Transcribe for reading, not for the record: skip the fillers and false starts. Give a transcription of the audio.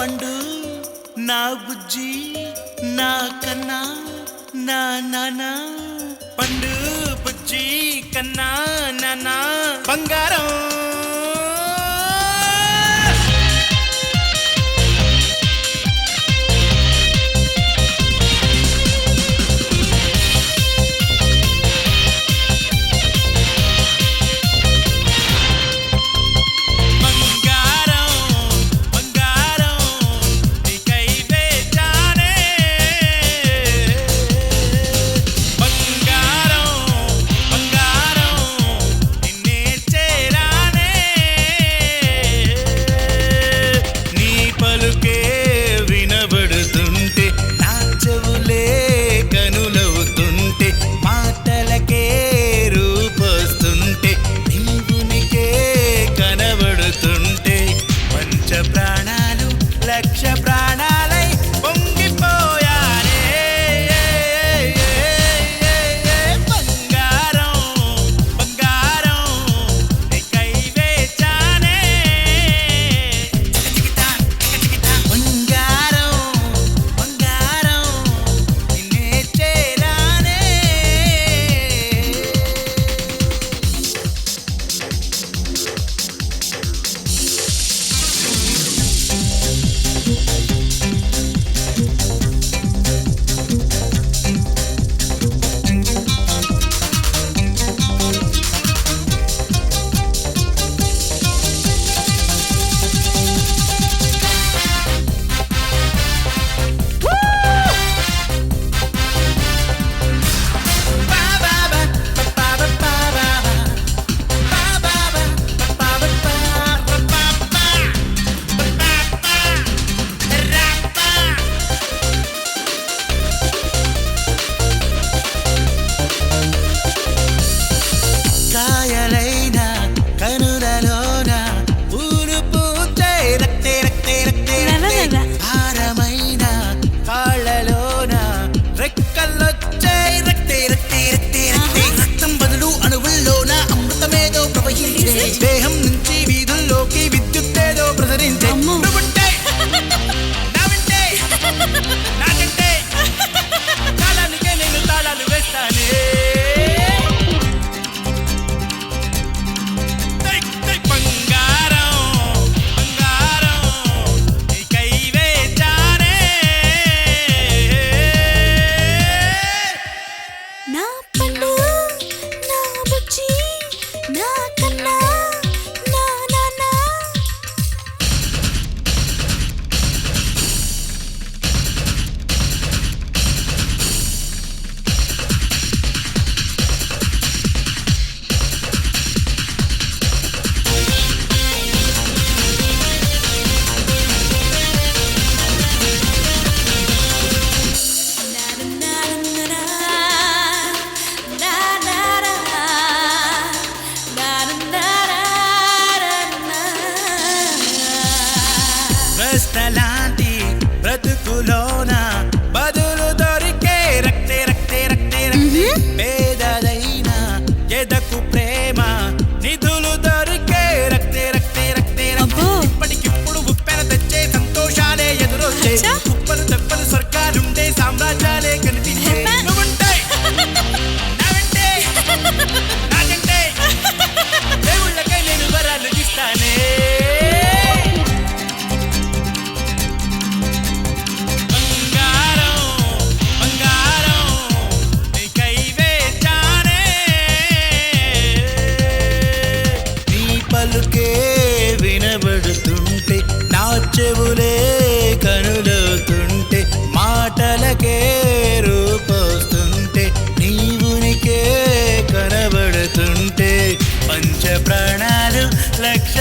పండు నా బుజ్జి నా కన్నా నా నానా పండు బుజ్జి కన్నా నానా బంగారం దేహం నుంచి వీధుల్లోకి విద్యుత్తేదో ప్రసరించే నువ్వుంటే నావింటే నాకంటే కాలానికే నేను తాళాలు వేస్తానే బంగారం బంగారం నీకై వేచానే నా పండు నా బుజ్జి నా కన్నా నా నానా లాంటి బ్రతుకులోన బదులు దొరికే రక్తే రక్తే రక్తే రక్తే పేదదైన ఎదకు ప్రేమ నిధులు దొరికే రక్తే రక్తే రక్తే రక్తే ఇప్పటికిప్పుడు ఉప్పెన తెచ్చే సంతోషాలే ఎదురొచ్చే ఉప్పలు తెప్పలు స్వర్గాలుండే సామ్రాజ్యాలే కనిపించే నువ్వుంటే నావంటే నాకంటే దేవుళ్ళకై నేను వరాలు ఇస్తానే వినబడుతుంటే నా చెవులే కనులవుతుంటే మాటలకే రూపొస్తుంటే నీవునికే కనబడుతుంటే పంచ ప్రాణాలు లక్ష